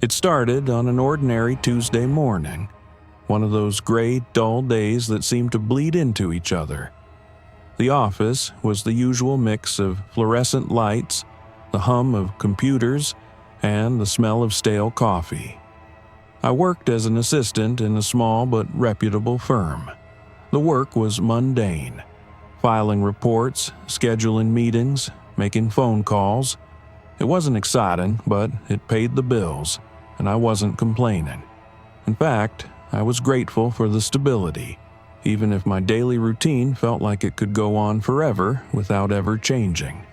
It started on an ordinary Tuesday morning, one of those gray, dull days that seem to bleed into each other. The office was the usual mix of fluorescent lights, the hum of computers, and the smell of stale coffee. I worked as an assistant in a small but reputable firm. The work was mundane: filing reports, scheduling meetings, making phone calls. It wasn't exciting, but it paid the bills, and I wasn't complaining. In fact, I was grateful for the stability, even if my daily routine felt like it could go on forever without ever changing.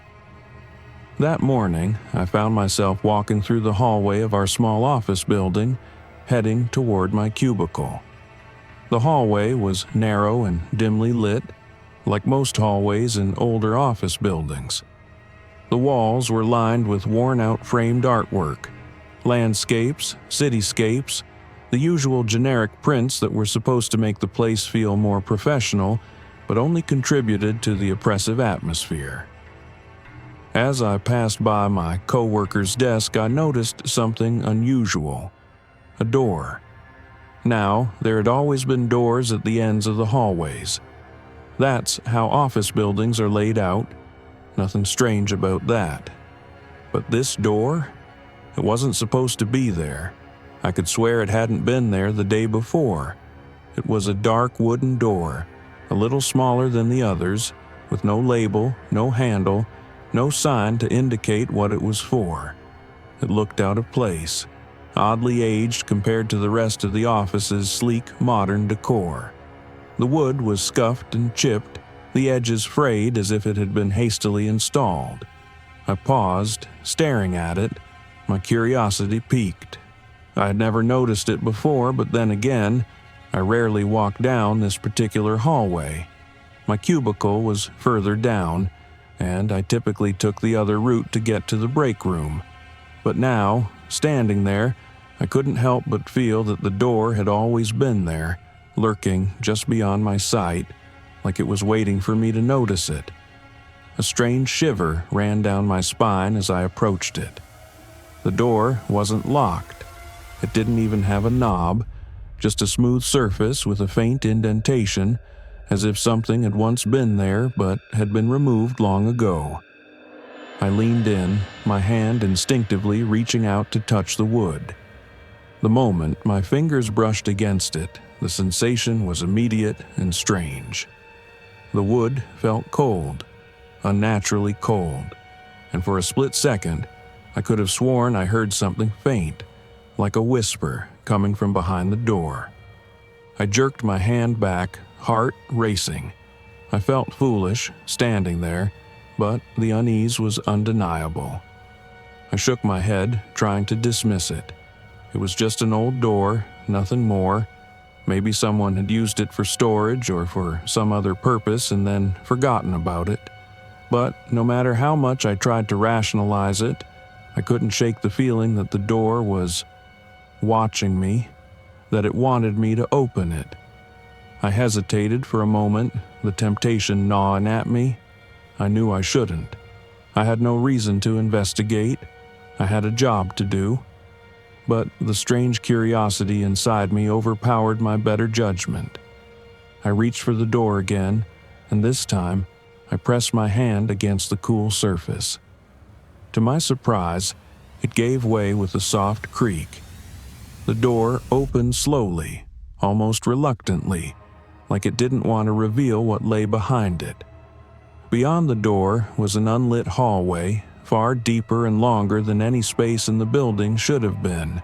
That morning, I found myself walking through the hallway of our small office building, heading toward my cubicle. The hallway was narrow and dimly lit, like most hallways in older office buildings. The walls were lined with worn-out framed artwork, landscapes, cityscapes, the usual generic prints that were supposed to make the place feel more professional, but only contributed to the oppressive atmosphere. As I passed by my coworker's desk, I noticed something unusual: a door. Now, there had always been doors at the ends of the hallways. That's how office buildings are laid out. Nothing strange about that. But this door? It wasn't supposed to be there. I could swear it hadn't been there the day before. It was a dark wooden door, a little smaller than the others, with no label, no handle, no sign to indicate what it was for. It looked out of place, oddly aged compared to the rest of the office's sleek, modern decor. The wood was scuffed and chipped, the edges frayed as if it had been hastily installed. I paused, staring at it. My curiosity piqued. I had never noticed it before, but then again, I rarely walked down this particular hallway. My cubicle was further down, and I typically took the other route to get to the break room. But now, standing there, I couldn't help but feel that the door had always been there, lurking just beyond my sight, like it was waiting for me to notice it. A strange shiver ran down my spine as I approached it. The door wasn't locked. It didn't even have a knob, just a smooth surface with a faint indentation, as if something had once been there but had been removed long ago. I leaned in, my hand instinctively reaching out to touch the wood. The moment my fingers brushed against it, the sensation was immediate and strange. The wood felt cold, unnaturally cold, and for a split second, I could have sworn I heard something faint, like a whisper coming from behind the door. I jerked my hand back, heart racing. I felt foolish, standing there, but the unease was undeniable. I shook my head, trying to dismiss it. It was just an old door, nothing more. Maybe someone had used it for storage or for some other purpose and then forgotten about it. But no matter how much I tried to rationalize it, I couldn't shake the feeling that the door was watching me, that it wanted me to open it. I hesitated for a moment, the temptation gnawing at me. I knew I shouldn't. I had no reason to investigate. I had a job to do. But the strange curiosity inside me overpowered my better judgment. I reached for the door again, and this time I pressed my hand against the cool surface. To my surprise, it gave way with a soft creak. The door opened slowly, almost reluctantly, like it didn't want to reveal what lay behind it. Beyond the door was an unlit hallway, far deeper and longer than any space in the building should have been.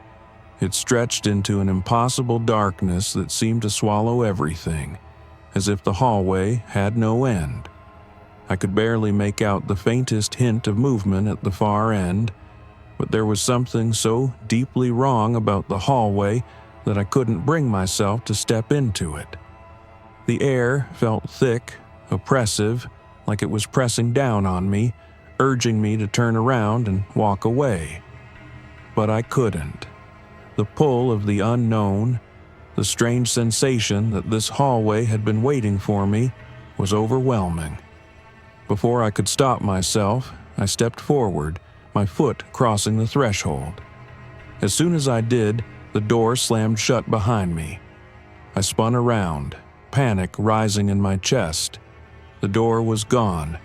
It stretched into an impossible darkness that seemed to swallow everything, as if the hallway had no end. I could barely make out the faintest hint of movement at the far end, but there was something so deeply wrong about the hallway that I couldn't bring myself to step into it. The air felt thick, oppressive, like it was pressing down on me, urging me to turn around and walk away. But I couldn't. The pull of the unknown, the strange sensation that this hallway had been waiting for me, was overwhelming. Before I could stop myself, I stepped forward, my foot crossing the threshold. As soon as I did, the door slammed shut behind me. I spun around, panic rising in my chest. The door was gone.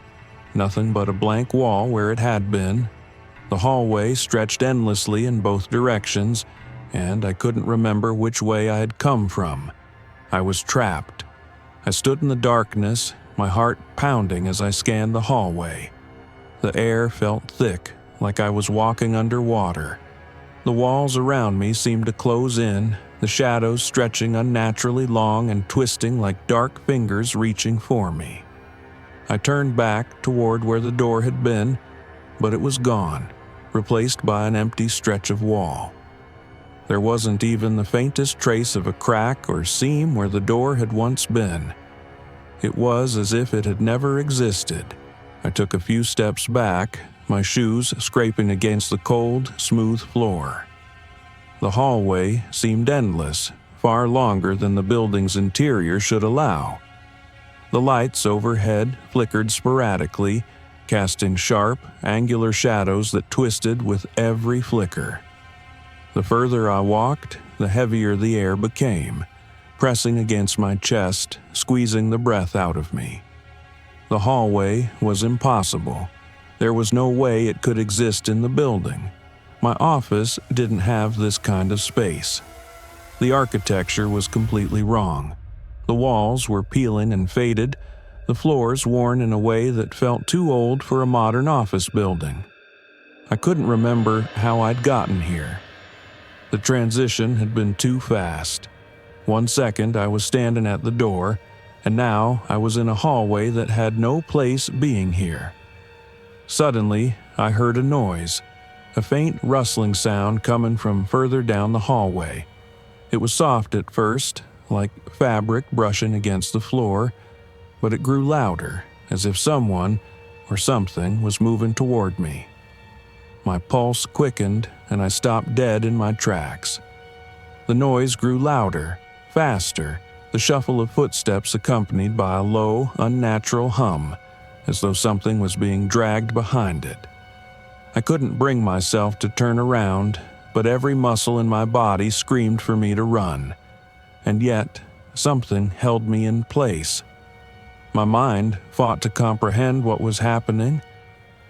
Nothing but a blank wall where it had been. The hallway stretched endlessly in both directions, and I couldn't remember which way I had come from. I was trapped. I stood in the darkness, my heart pounding as I scanned the hallway. The air felt thick, like I was walking underwater. The walls around me seemed to close in, the shadows stretching unnaturally long and twisting like dark fingers reaching for me. I turned back toward where the door had been, but it was gone, replaced by an empty stretch of wall. There wasn't even the faintest trace of a crack or seam where the door had once been. It was as if it had never existed. I took a few steps back, my shoes scraping against the cold, smooth floor. The hallway seemed endless, far longer than the building's interior should allow. The lights overhead flickered sporadically, casting sharp, angular shadows that twisted with every flicker. The further I walked, the heavier the air became, pressing against my chest, squeezing the breath out of me. The hallway was impossible. There was no way it could exist in the building. My office didn't have this kind of space. The architecture was completely wrong. The walls were peeling and faded, the floors worn in a way that felt too old for a modern office building. I couldn't remember how I'd gotten here. The transition had been too fast. 1 second I was standing at the door, and now I was in a hallway that had no place being here. Suddenly, I heard a noise, a faint rustling sound coming from further down the hallway. It was soft at first, like fabric brushing against the floor, but it grew louder, as if someone or something was moving toward me. My pulse quickened, and I stopped dead in my tracks. The noise grew louder, faster, the shuffle of footsteps accompanied by a low, unnatural hum, as though something was being dragged behind it. I couldn't bring myself to turn around, but every muscle in my body screamed for me to run. And yet, something held me in place. My mind fought to comprehend what was happening,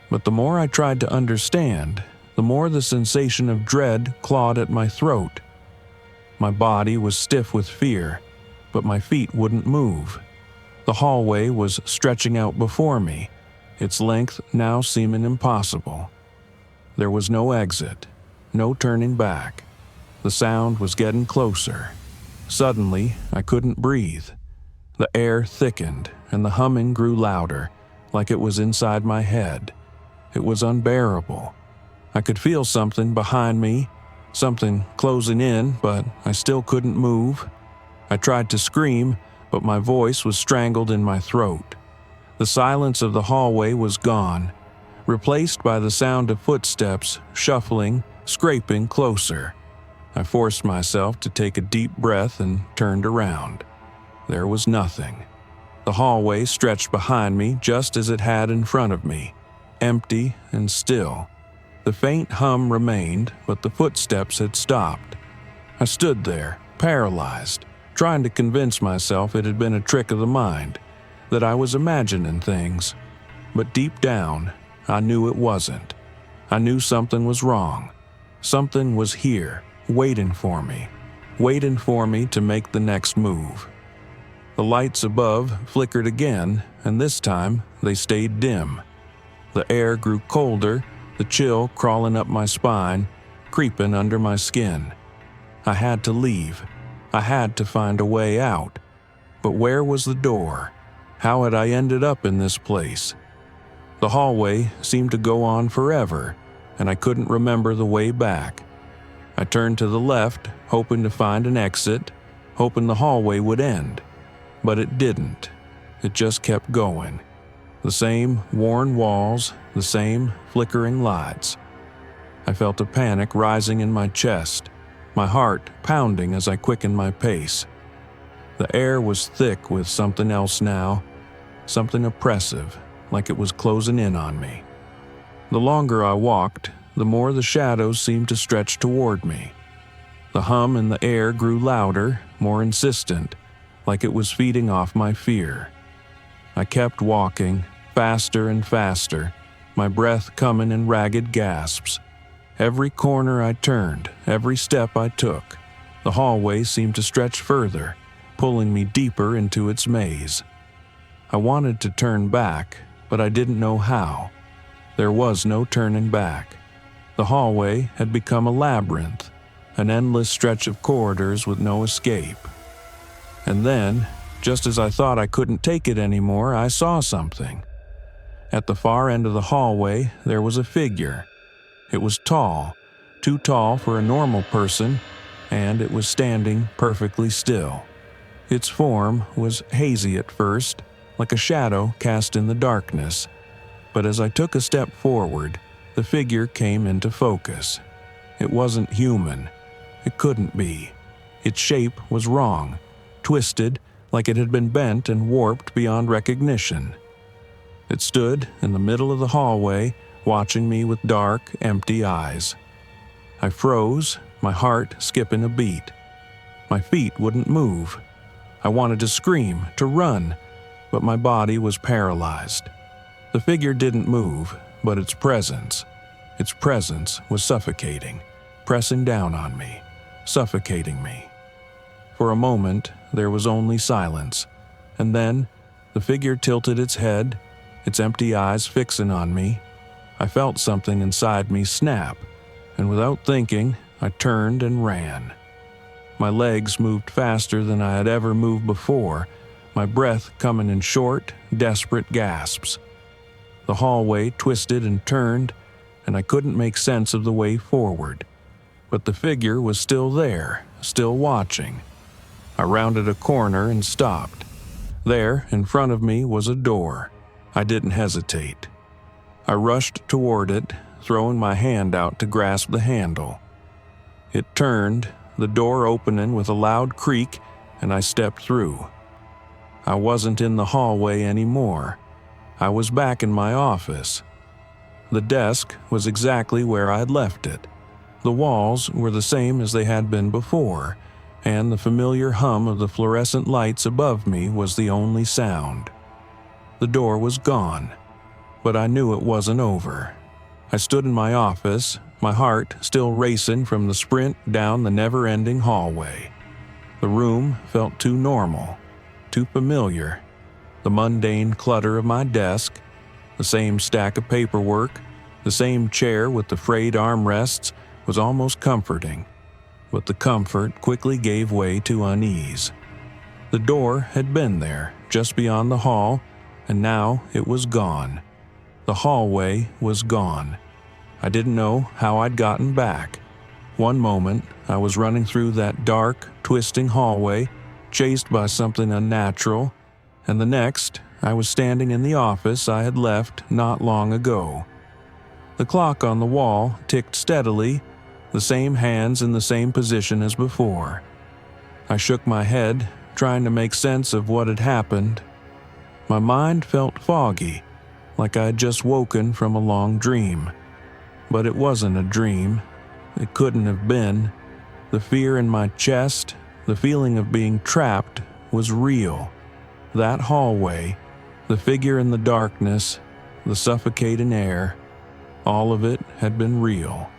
but the more I tried to understand, the more the sensation of dread clawed at my throat. My body was stiff with fear, but my feet wouldn't move. The hallway was stretching out before me, its length now seeming impossible. There was no exit, no turning back. The sound was getting closer. Suddenly, I couldn't breathe. The air thickened, and the humming grew louder, like it was inside my head. It was unbearable. I could feel something behind me, something closing in, but I still couldn't move. I tried to scream, but my voice was strangled in my throat. The silence of the hallway was gone, replaced by the sound of footsteps, shuffling, scraping closer. I forced myself to take a deep breath and turned around. There was nothing. The hallway stretched behind me just as it had in front of me, empty and still. The faint hum remained, but the footsteps had stopped. I stood there, paralyzed, trying to convince myself it had been a trick of the mind, that I was imagining things. But deep down, I knew it wasn't. I knew something was wrong. Something was here, waiting for me to make the next move. The lights above flickered again, and this time they stayed dim. The air grew colder, the chill crawling up my spine, creeping under my skin. I had to leave. I had to find a way out. But where was the door? How had I ended up in this place? The hallway seemed to go on forever, and I couldn't remember the way back. I turned to the left, hoping to find an exit, hoping the hallway would end. But it didn't. It just kept going. The same worn walls, the same flickering lights. I felt a panic rising in my chest, my heart pounding as I quickened my pace. The air was thick with something else now, something oppressive, like it was closing in on me. The longer I walked, the more the shadows seemed to stretch toward me. The hum in the air grew louder, more insistent, like it was feeding off my fear. I kept walking, faster and faster, my breath coming in ragged gasps. Every corner I turned, every step I took, the hallway seemed to stretch further, pulling me deeper into its maze. I wanted to turn back, but I didn't know how. There was no turning back. The hallway had become a labyrinth, an endless stretch of corridors with no escape. And then, just as I thought I couldn't take it anymore, I saw something. At the far end of the hallway, there was a figure. It was tall, too tall for a normal person, and it was standing perfectly still. Its form was hazy at first, like a shadow cast in the darkness, but as I took a step forward, the figure came into focus. It wasn't human. It couldn't be. Its shape was wrong, twisted like it had been bent and warped beyond recognition. It stood in the middle of the hallway, watching me with dark, empty eyes. I froze, my heart skipping a beat. My feet wouldn't move. I wanted to scream, to run, but my body was paralyzed. The figure didn't move, but its presence was suffocating, pressing down on me, suffocating me. For a moment, there was only silence, and then the figure tilted its head, its empty eyes fixing on me. I felt something inside me snap, and without thinking, I turned and ran. My legs moved faster than I had ever moved before, my breath coming in short, desperate gasps. The hallway twisted and turned, and I couldn't make sense of the way forward. But the figure was still there, still watching. I rounded a corner and stopped. There, in front of me, was a door. I didn't hesitate. I rushed toward it, throwing my hand out to grasp the handle. It turned, the door opening with a loud creak, and I stepped through. I wasn't in the hallway anymore. I was back in my office. The desk was exactly where I had left it. The walls were the same as they had been before, and the familiar hum of the fluorescent lights above me was the only sound. The door was gone, but I knew it wasn't over. I stood in my office, my heart still racing from the sprint down the never-ending hallway. The room felt too normal, too familiar. The mundane clutter of my desk, the same stack of paperwork, the same chair with the frayed armrests was almost comforting, but the comfort quickly gave way to unease. The door had been there, just beyond the hall, and now it was gone. The hallway was gone. I didn't know how I'd gotten back. One moment, I was running through that dark, twisting hallway, chased by something unnatural, and the next, I was standing in the office I had left not long ago. The clock on the wall ticked steadily, the same hands in the same position as before. I shook my head, trying to make sense of what had happened. My mind felt foggy, like I had just woken from a long dream. But it wasn't a dream. It couldn't have been. The fear in my chest, the feeling of being trapped, was real. That hallway, the figure in the darkness, the suffocating air, all of it had been real.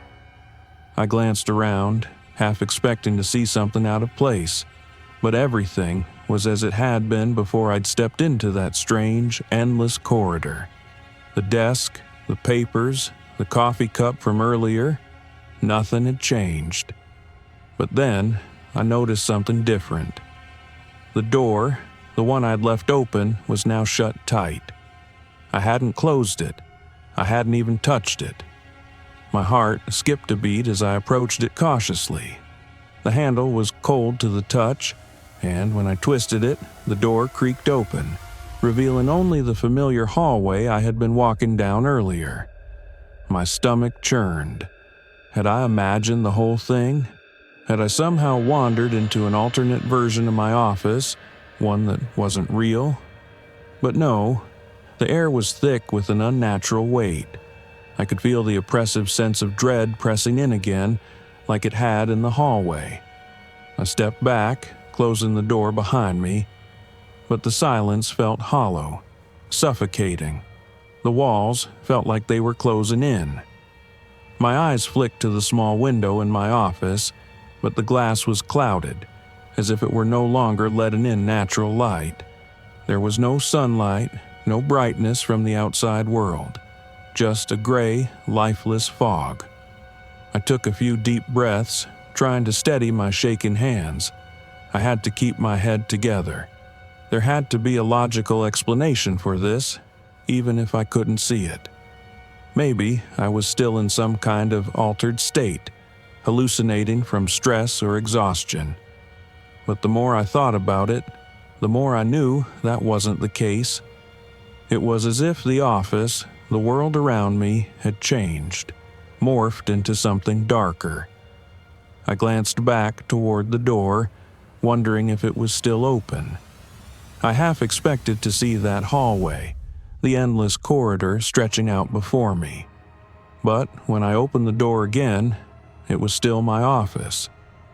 I glanced around, half expecting to see something out of place, but everything was as it had been before I'd stepped into that strange, endless corridor. The desk, the papers, the coffee cup from earlier, nothing had changed. But then, I noticed something different. The door, the one I'd left open, was now shut tight. I hadn't closed it. I hadn't even touched it. My heart skipped a beat as I approached it cautiously. The handle was cold to the touch, and when I twisted it, the door creaked open, revealing only the familiar hallway I had been walking down earlier. My stomach churned. Had I imagined the whole thing? Had I somehow wandered into an alternate version of my office, one that wasn't real? But no, the air was thick with an unnatural weight. I could feel the oppressive sense of dread pressing in again, like it had in the hallway. I stepped back, closing the door behind me, but the silence felt hollow, suffocating. The walls felt like they were closing in. My eyes flicked to the small window in my office, but the glass was clouded, as if it were no longer letting in natural light. There was no sunlight, no brightness from the outside world, just a gray, lifeless fog. I took a few deep breaths, trying to steady my shaking hands. I had to keep my head together. There had to be a logical explanation for this, even if I couldn't see it. Maybe I was still in some kind of altered state, hallucinating from stress or exhaustion. But the more I thought about it, the more I knew that wasn't the case. It was as if the office, the world around me, had changed, morphed into something darker. I glanced back toward the door, wondering if it was still open. I half expected to see that hallway, the endless corridor stretching out before me. But when I opened the door again, it was still my office.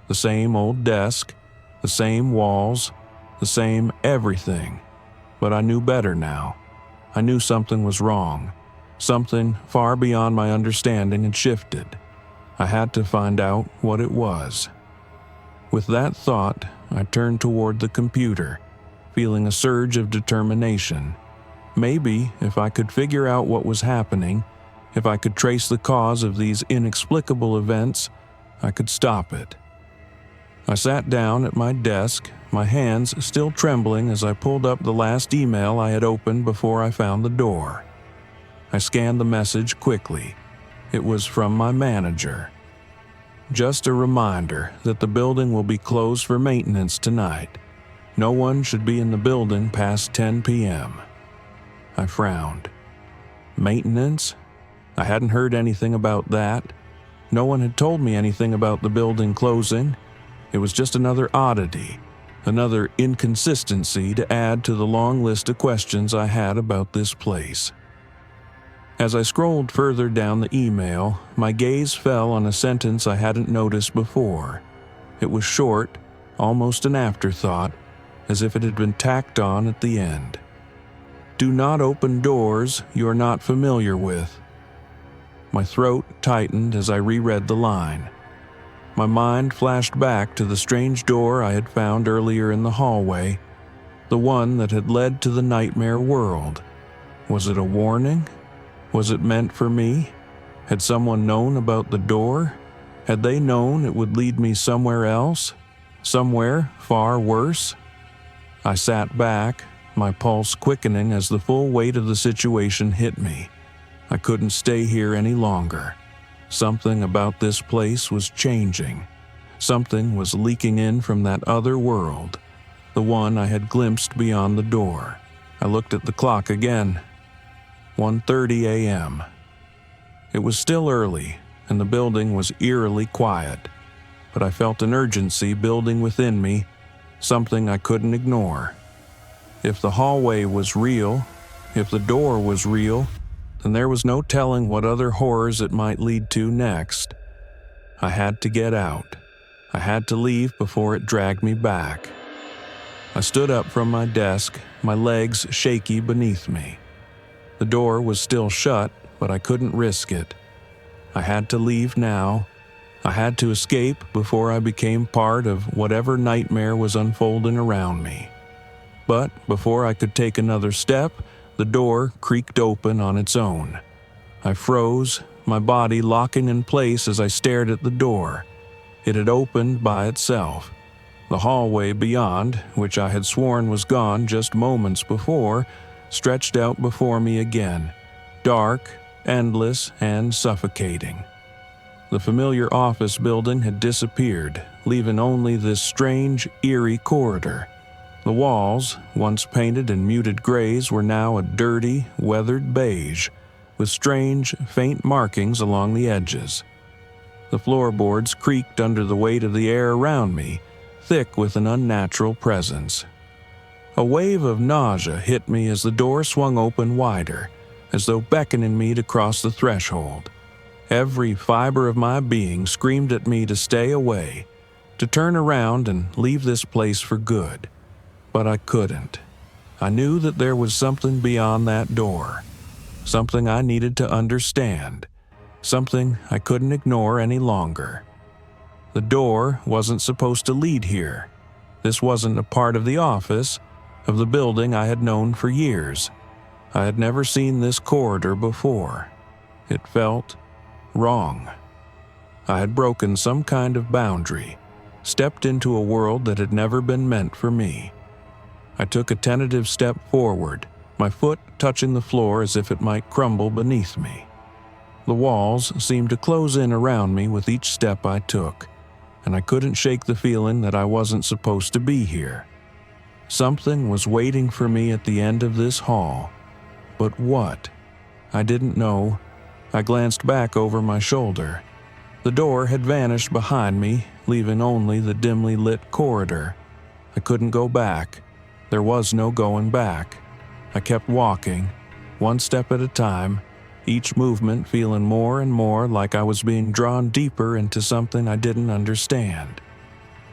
The same old desk, the same walls, the same everything. But I knew better now. I knew something was wrong. Something far beyond my understanding had shifted. I had to find out what it was. With that thought, I turned toward the computer, feeling a surge of determination. Maybe if I could figure out what was happening, if I could trace the cause of these inexplicable events, I could stop it. I sat down at my desk, my hands still trembling as I pulled up the last email I had opened before I found the door. I scanned the message quickly. It was from my manager. Just a reminder that the building will be closed for maintenance tonight. No one should be in the building past 10 p.m. I frowned. Maintenance? I hadn't heard anything about that. No one had told me anything about the building closing. It was just another oddity, another inconsistency to add to the long list of questions I had about this place. As I scrolled further down the email, my gaze fell on a sentence I hadn't noticed before. It was short, almost an afterthought, as if it had been tacked on at the end. Do not open doors you are not familiar with. My throat tightened as I reread the line. My mind flashed back to the strange door I had found earlier in the hallway, the one that had led to the nightmare world. Was it a warning? Was it meant for me? Had someone known about the door? Had they known it would lead me somewhere else? Somewhere far worse? I sat back, my pulse quickening as the full weight of the situation hit me. I couldn't stay here any longer. Something about this place was changing. Something was leaking in from that other world, the one I had glimpsed beyond the door. I looked at the clock again. 1:30 a.m. It was still early, and the building was eerily quiet, but I felt an urgency building within me, something I couldn't ignore. If the hallway was real, if the door was real, then there was no telling what other horrors it might lead to next. I had to get out. I had to leave before it dragged me back. I stood up from my desk, my legs shaky beneath me. The door was still shut, but I couldn't risk it. I had to leave now. I had to escape before I became part of whatever nightmare was unfolding around me. But before I could take another step, the door creaked open on its own. I froze, my body locking in place as I stared at the door. It had opened by itself. The hallway beyond, which I had sworn was gone just moments before, stretched out before me again, dark, endless, and suffocating. The familiar office building had disappeared, leaving only this strange, eerie corridor. The walls, once painted in muted grays, were now a dirty, weathered beige, with strange, faint markings along the edges. The floorboards creaked under the weight of the air around me, thick with an unnatural presence. A wave of nausea hit me as the door swung open wider, as though beckoning me to cross the threshold. Every fiber of my being screamed at me to stay away, to turn around and leave this place for good. But I couldn't. I knew that there was something beyond that door, something I needed to understand, something I couldn't ignore any longer. The door wasn't supposed to lead here. This wasn't a part of the office, of the building I had known for years. I had never seen this corridor before. It felt wrong. I had broken some kind of boundary, stepped into a world that had never been meant for me. I took a tentative step forward, my foot touching the floor as if it might crumble beneath me. The walls seemed to close in around me with each step I took, and I couldn't shake the feeling that I wasn't supposed to be here. Something was waiting for me at the end of this hall. But what? I didn't know. I glanced back over my shoulder. The door had vanished behind me, leaving only the dimly lit corridor. I couldn't go back. There was no going back. I kept walking, one step at a time, each movement feeling more and more like I was being drawn deeper into something I didn't understand.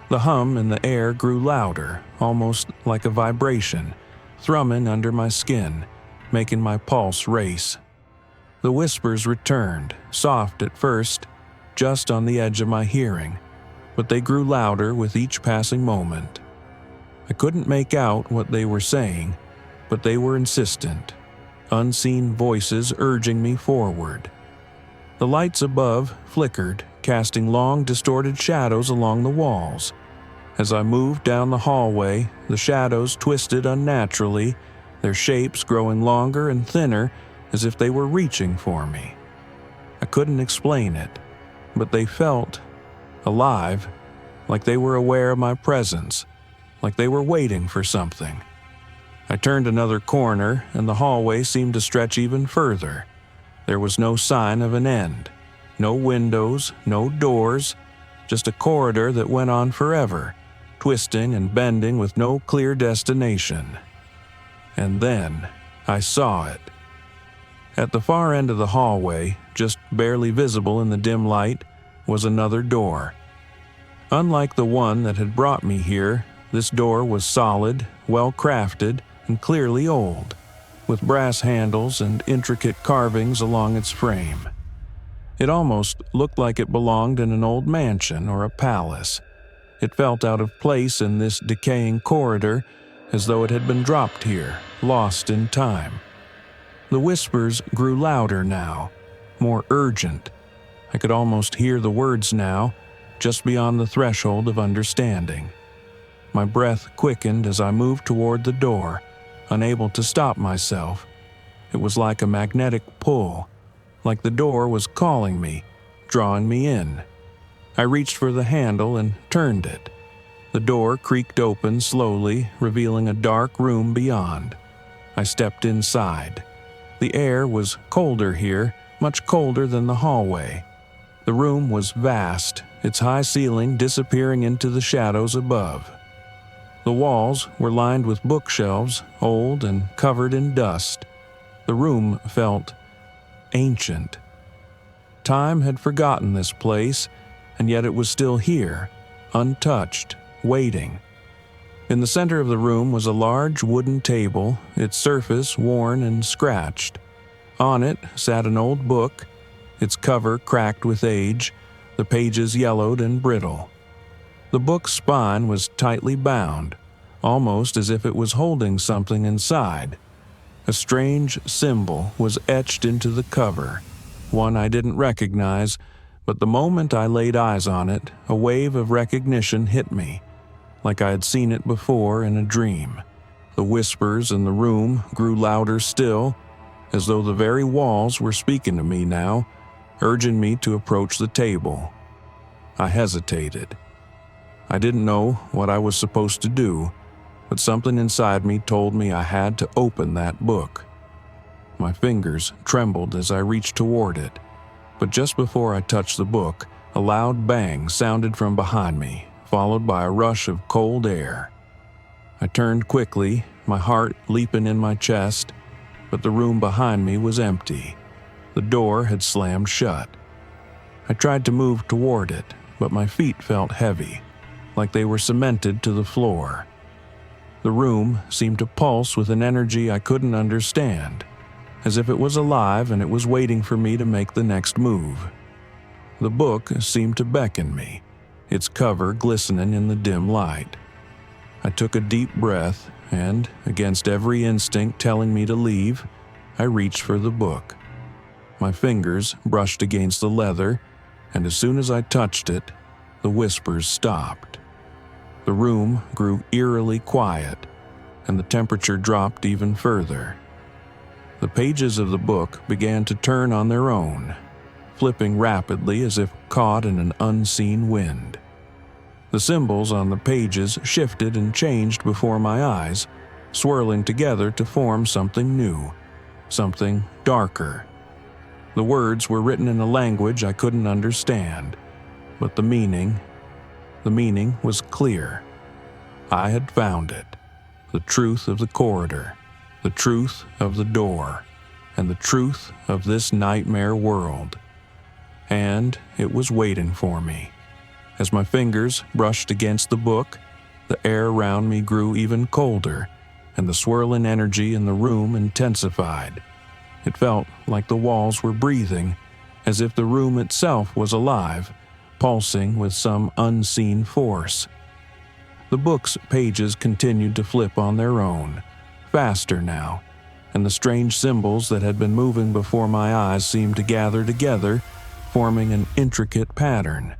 The hum in the air grew louder, almost like a vibration, thrumming under my skin, making my pulse race. The whispers returned, soft at first, just on the edge of my hearing, but they grew louder with each passing moment. I couldn't make out what they were saying, but they were insistent, unseen voices urging me forward. The lights above flickered, casting long, distorted shadows along the walls. As I moved down the hallway, the shadows twisted unnaturally, their shapes growing longer and thinner as if they were reaching for me. I couldn't explain it, but they felt alive, like they were aware of my presence, like they were waiting for something. I turned another corner, and the hallway seemed to stretch even further. There was no sign of an end. No windows, no doors, just a corridor that went on forever, twisting and bending with no clear destination. And then I saw it. At the far end of the hallway, just barely visible in the dim light, was another door. Unlike the one that had brought me here, this door was solid, well-crafted, and clearly old, with brass handles and intricate carvings along its frame. It almost looked like it belonged in an old mansion or a palace. It felt out of place in this decaying corridor, as though it had been dropped here, lost in time. The whispers grew louder now, more urgent. I could almost hear the words now, just beyond the threshold of understanding. My breath quickened as I moved toward the door, unable to stop myself. It was like a magnetic pull, like the door was calling me, drawing me in. I reached for the handle and turned it. The door creaked open slowly, revealing a dark room beyond. I stepped inside. The air was colder here, much colder than the hallway. The room was vast, its high ceiling disappearing into the shadows above. The walls were lined with bookshelves, old and covered in dust. The room felt ancient. Time had forgotten this place, and yet it was still here, untouched, waiting. In the center of the room was a large wooden table, its surface worn and scratched. On it sat an old book, its cover cracked with age, the pages yellowed and brittle. The book's spine was tightly bound, almost as if it was holding something inside. A strange symbol was etched into the cover, one I didn't recognize, but the moment I laid eyes on it, a wave of recognition hit me, like I had seen it before in a dream. The whispers in the room grew louder still, as though the very walls were speaking to me now, urging me to approach the table. I hesitated. I didn't know what I was supposed to do, but something inside me told me I had to open that book. My fingers trembled as I reached toward it, but just before I touched the book, a loud bang sounded from behind me, followed by a rush of cold air. I turned quickly, my heart leaping in my chest, but the room behind me was empty. The door had slammed shut. I tried to move toward it, but my feet felt heavy, like they were cemented to the floor. The room seemed to pulse with an energy I couldn't understand, as if it was alive and it was waiting for me to make the next move. The book seemed to beckon me, its cover glistening in the dim light. I took a deep breath and, against every instinct telling me to leave, I reached for the book. My fingers brushed against the leather, and as soon as I touched it, the whispers stopped. The room grew eerily quiet, and the temperature dropped even further. The pages of the book began to turn on their own, flipping rapidly as if caught in an unseen wind. The symbols on the pages shifted and changed before my eyes, swirling together to form something new, something darker. The words were written in a language I couldn't understand, but the meaning was clear. I had found it, the truth of the corridor, the truth of the door, and the truth of this nightmare world. And it was waiting for me. As my fingers brushed against the book, the air around me grew even colder, and the swirling energy in the room intensified. It felt like the walls were breathing, as if the room itself was alive, pulsing with some unseen force. The book's pages continued to flip on their own, faster now, and the strange symbols that had been moving before my eyes seemed to gather together, forming an intricate pattern.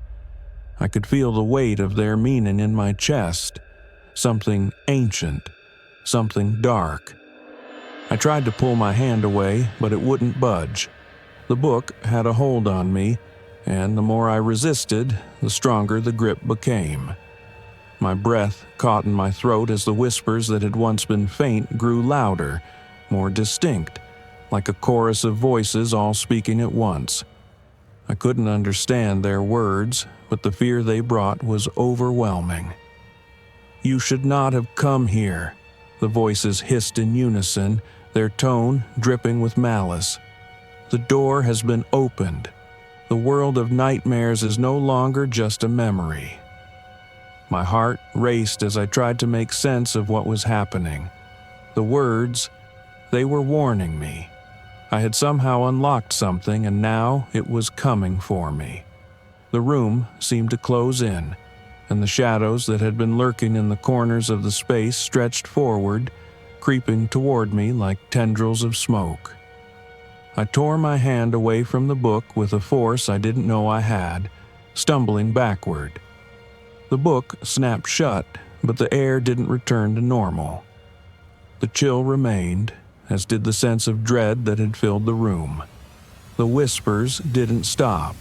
I could feel the weight of their meaning in my chest, something ancient, something dark. I tried to pull my hand away, but it wouldn't budge. The book had a hold on me, and the more I resisted, the stronger the grip became. My breath caught in my throat as the whispers that had once been faint grew louder, more distinct, like a chorus of voices all speaking at once. I couldn't understand their words, but the fear they brought was overwhelming. "You should not have come here," the voices hissed in unison, their tone dripping with malice. "The door has been opened. The world of nightmares is no longer just a memory." My heart raced as I tried to make sense of what was happening. The words, they were warning me. I had somehow unlocked something, and now it was coming for me. The room seemed to close in, and the shadows that had been lurking in the corners of the space stretched forward, creeping toward me like tendrils of smoke. I tore my hand away from the book with a force I didn't know I had, stumbling backward. The book snapped shut, but the air didn't return to normal. The chill remained, as did the sense of dread that had filled the room. The whispers didn't stop.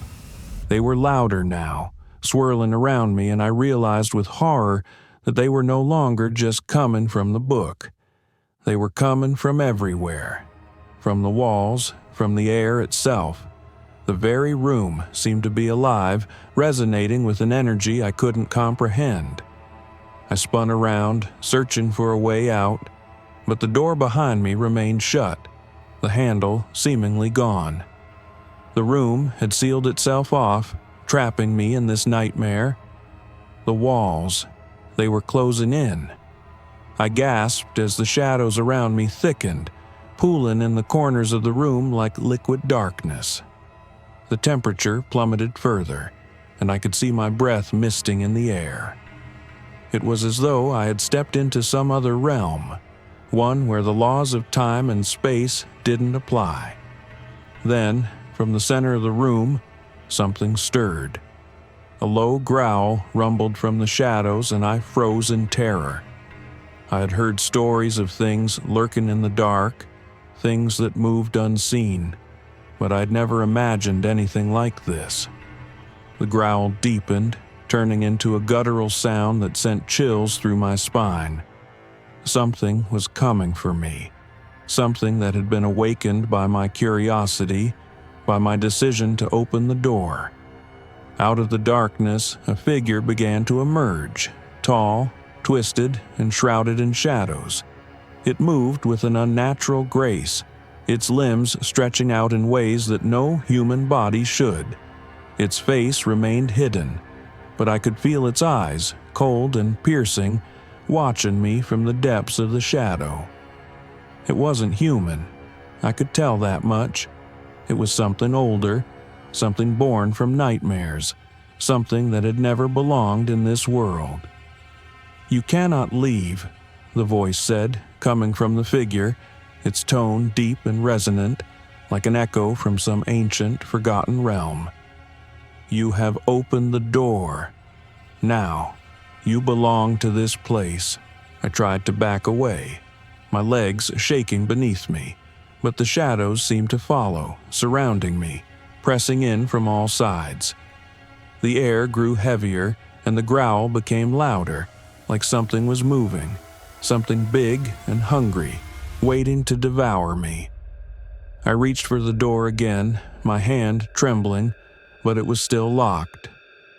They were louder now, swirling around me, and I realized with horror that they were no longer just coming from the book. They were coming from everywhere. From the walls, from the air itself. The very room seemed to be alive, resonating with an energy I couldn't comprehend. I spun around, searching for a way out, but the door behind me remained shut, the handle seemingly gone. The room had sealed itself off, trapping me in this nightmare. The walls, they were closing in. I gasped as the shadows around me thickened, pooling in the corners of the room like liquid darkness. The temperature plummeted further, and I could see my breath misting in the air. It was as though I had stepped into some other realm, one where the laws of time and space didn't apply. Then, from the center of the room, something stirred. A low growl rumbled from the shadows, and I froze in terror. I had heard stories of things lurking in the dark, things that moved unseen, but I'd never imagined anything like this. The growl deepened, turning into a guttural sound that sent chills through my spine. Something was coming for me, something that had been awakened by my curiosity, by my decision to open the door. Out of the darkness, a figure began to emerge, tall, twisted, and shrouded in shadows. It moved with an unnatural grace, its limbs stretching out in ways that no human body should. Its face remained hidden, but I could feel its eyes, cold and piercing, watching me from the depths of the shadow. It wasn't human. I could tell that much. It was something older, something born from nightmares, something that had never belonged in this world. "You cannot leave," the voice said, coming from the figure, its tone deep and resonant, like an echo from some ancient, forgotten realm. "You have opened the door. Now, you belong to this place." I tried to back away, my legs shaking beneath me, but the shadows seemed to follow, surrounding me, pressing in from all sides. The air grew heavier, and the growl became louder, like something was moving, something big and hungry, waiting to devour me. I reached for the door again, my hand trembling, but it was still locked.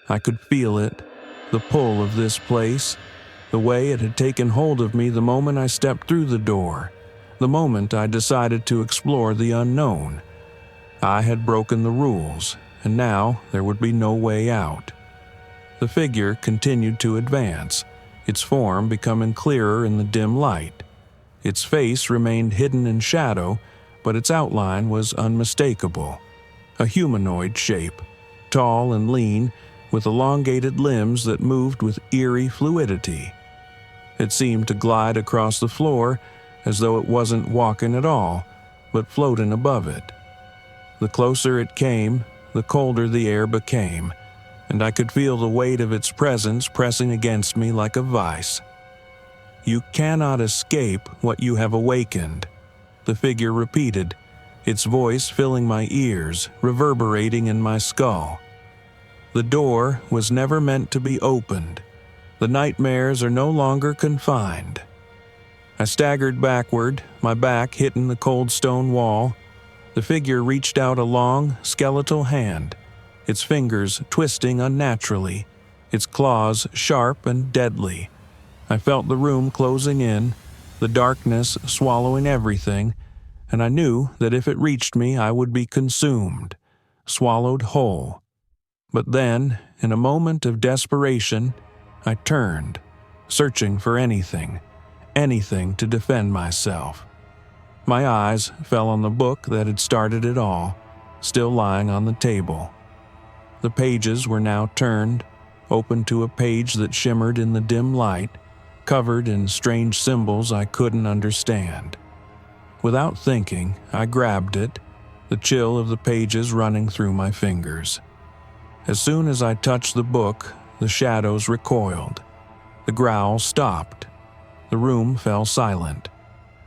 I could feel it, the pull of this place, the way it had taken hold of me the moment I stepped through the door, the moment I decided to explore the unknown. I had broken the rules, and now there would be no way out. The figure continued to advance, its form becoming clearer in the dim light. Its face remained hidden in shadow, but its outline was unmistakable. A humanoid shape, tall and lean, with elongated limbs that moved with eerie fluidity. It seemed to glide across the floor as though it wasn't walking at all, but floating above it. The closer it came, the colder the air became, and I could feel the weight of its presence pressing against me like a vice. "You cannot escape what you have awakened," the figure repeated, its voice filling my ears, reverberating in my skull. "The door was never meant to be opened. The nightmares are no longer confined." I staggered backward, my back hitting the cold stone wall. The figure reached out a long, skeletal hand, its fingers twisting unnaturally, its claws sharp and deadly. I felt the room closing in, the darkness swallowing everything, and I knew that if it reached me I would be consumed, swallowed whole. But then, in a moment of desperation, I turned, searching for anything to defend myself. My eyes fell on the book that had started it all, still lying on the table. The pages were now turned, open to a page that shimmered in the dim light, covered in strange symbols I couldn't understand. Without thinking, I grabbed it, the chill of the pages running through my fingers. As soon as I touched the book, the shadows recoiled. The growl stopped. The room fell silent.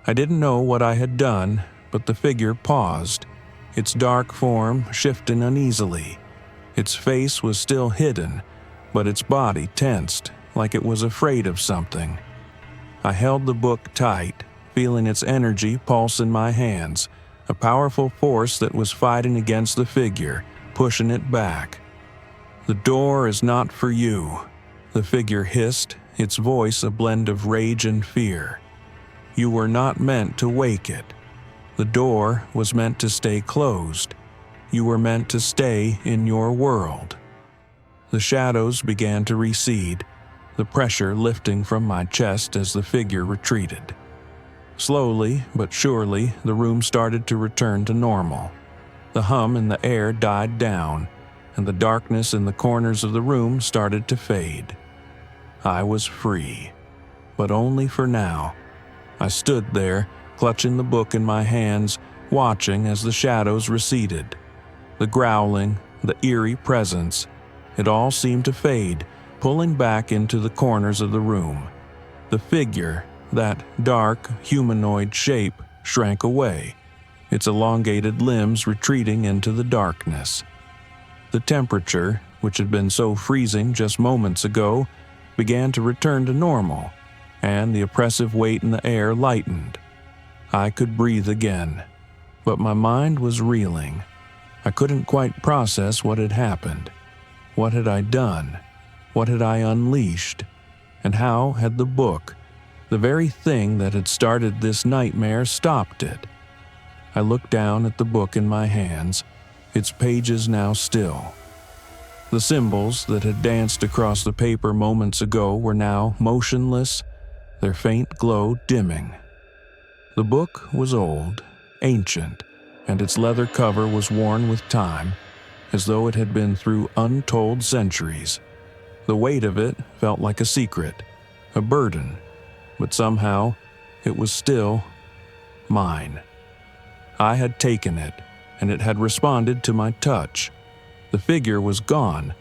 I didn't know what I had done, but the figure paused, its dark form shifting uneasily. Its face was still hidden, but its body tensed, like it was afraid of something. I held the book tight, feeling its energy pulse in my hands, a powerful force that was fighting against the figure, pushing it back. "The door is not for you," the figure hissed, its voice a blend of rage and fear. "You were not meant to wake it. The door was meant to stay closed. You were meant to stay in your world." The shadows began to recede, the pressure lifting from my chest as the figure retreated. Slowly but surely, the room started to return to normal. The hum in the air died down, and the darkness in the corners of the room started to fade. I was free, but only for now. I stood there, clutching the book in my hands, watching as the shadows receded. The growling, the eerie presence, it all seemed to fade, pulling back into the corners of the room. The figure, that dark, humanoid shape, shrank away, its elongated limbs retreating into the darkness. The temperature, which had been so freezing just moments ago, began to return to normal, and the oppressive weight in the air lightened. I could breathe again, but my mind was reeling. I couldn't quite process what had happened. What had I done? What had I unleashed? And how had the book, the very thing that had started this nightmare, stopped it? I looked down at the book in my hands, its pages now still. The symbols that had danced across the paper moments ago were now motionless, their faint glow dimming. The book was old, ancient, and its leather cover was worn with time, as though it had been through untold centuries. The weight of it felt like a secret, a burden, but somehow it was still mine. I had taken it, and it had responded to my touch. The figure was gone,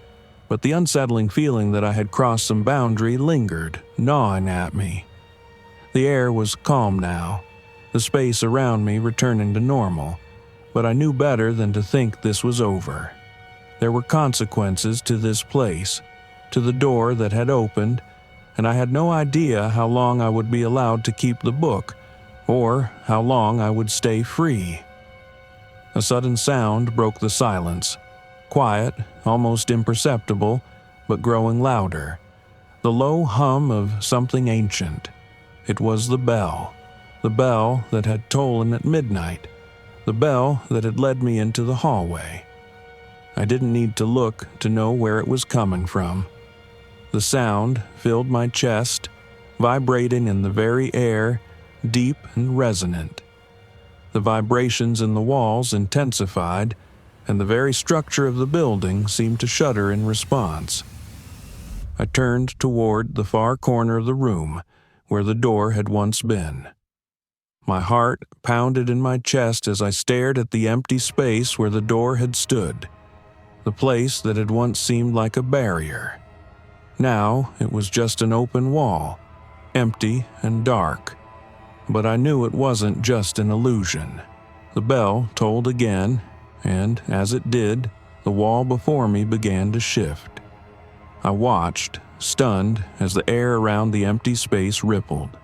but the unsettling feeling that I had crossed some boundary lingered, gnawing at me. The air was calm now, the space around me returning to normal, but I knew better than to think this was over. There were consequences to this place, to the door that had opened, and I had no idea how long I would be allowed to keep the book, or how long I would stay free. A sudden sound broke the silence, quiet, almost imperceptible, but growing louder. The low hum of something ancient. It was the bell that had tollen at midnight, the bell that had led me into the hallway. I didn't need to look to know where it was coming from. The sound filled my chest, vibrating in the very air, deep and resonant. The vibrations in the walls intensified, and the very structure of the building seemed to shudder in response. I turned toward the far corner of the room, where the door had once been. My heart pounded in my chest as I stared at the empty space where the door had stood, the place that had once seemed like a barrier. Now it was just an open wall, empty and dark. But I knew it wasn't just an illusion. The bell tolled again, and as it did, the wall before me began to shift. I watched, stunned, as the air around the empty space rippled.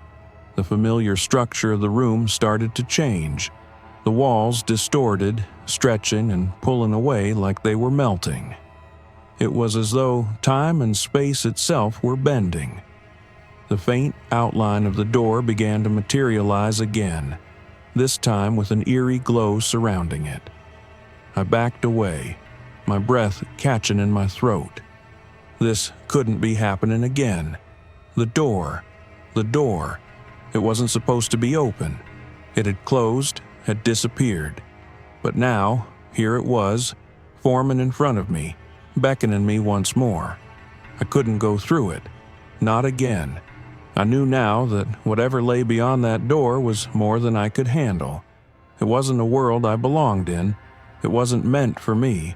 The familiar structure of the room started to change. The walls distorted, stretching and pulling away like they were melting. It was as though time and space itself were bending. The faint outline of the door began to materialize again, this time with an eerie glow surrounding it. I backed away, my breath catching in my throat. This couldn't be happening again. The door. It wasn't supposed to be open. It had closed, had disappeared. But now, here it was, forming in front of me, beckoning me once more. I couldn't go through it. Not again. I knew now that whatever lay beyond that door was more than I could handle. It wasn't a world I belonged in. It wasn't meant for me,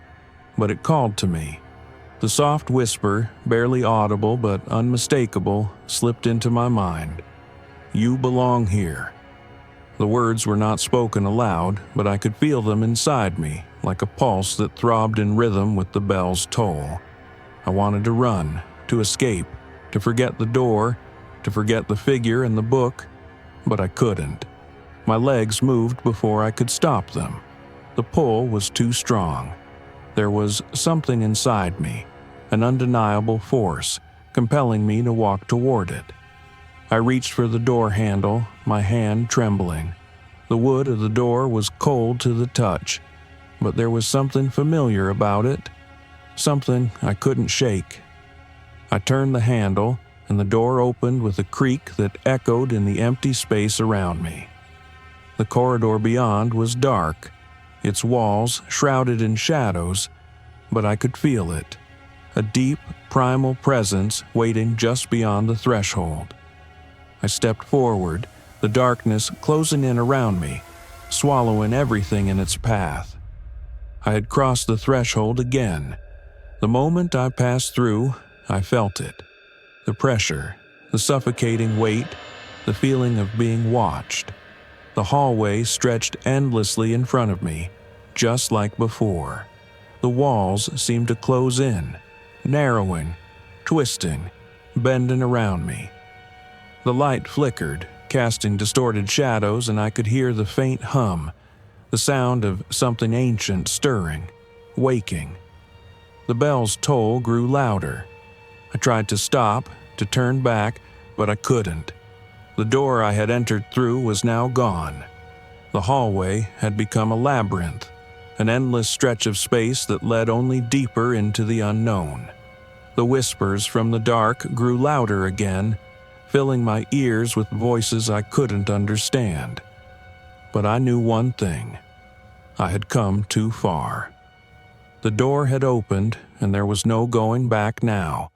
but it called to me. The soft whisper, barely audible but unmistakable, slipped into my mind. You belong here. The words were not spoken aloud, but I could feel them inside me, like a pulse that throbbed in rhythm with the bell's toll. I wanted to run, to escape, to forget the door, to forget the figure and the book, but I couldn't. My legs moved before I could stop them. The pull was too strong. There was something inside me, an undeniable force, compelling me to walk toward it. I reached for the door handle, my hand trembling. The wood of the door was cold to the touch, but there was something familiar about it, something I couldn't shake. I turned the handle, and the door opened with a creak that echoed in the empty space around me. The corridor beyond was dark, its walls shrouded in shadows, but I could feel it, a deep, primal presence waiting just beyond the threshold. I stepped forward, the darkness closing in around me, swallowing everything in its path. I had crossed the threshold again. The moment I passed through, I felt it. The pressure, the suffocating weight, the feeling of being watched. The hallway stretched endlessly in front of me, just like before. The walls seemed to close in, narrowing, twisting, bending around me. The light flickered, casting distorted shadows, and I could hear the faint hum, the sound of something ancient stirring, waking. The bell's toll grew louder. I tried to stop, to turn back, but I couldn't. The door I had entered through was now gone. The hallway had become a labyrinth, an endless stretch of space that led only deeper into the unknown. The whispers from the dark grew louder again, filling my ears with voices I couldn't understand. But I knew one thing. I had come too far. The door had opened, and there was no going back now.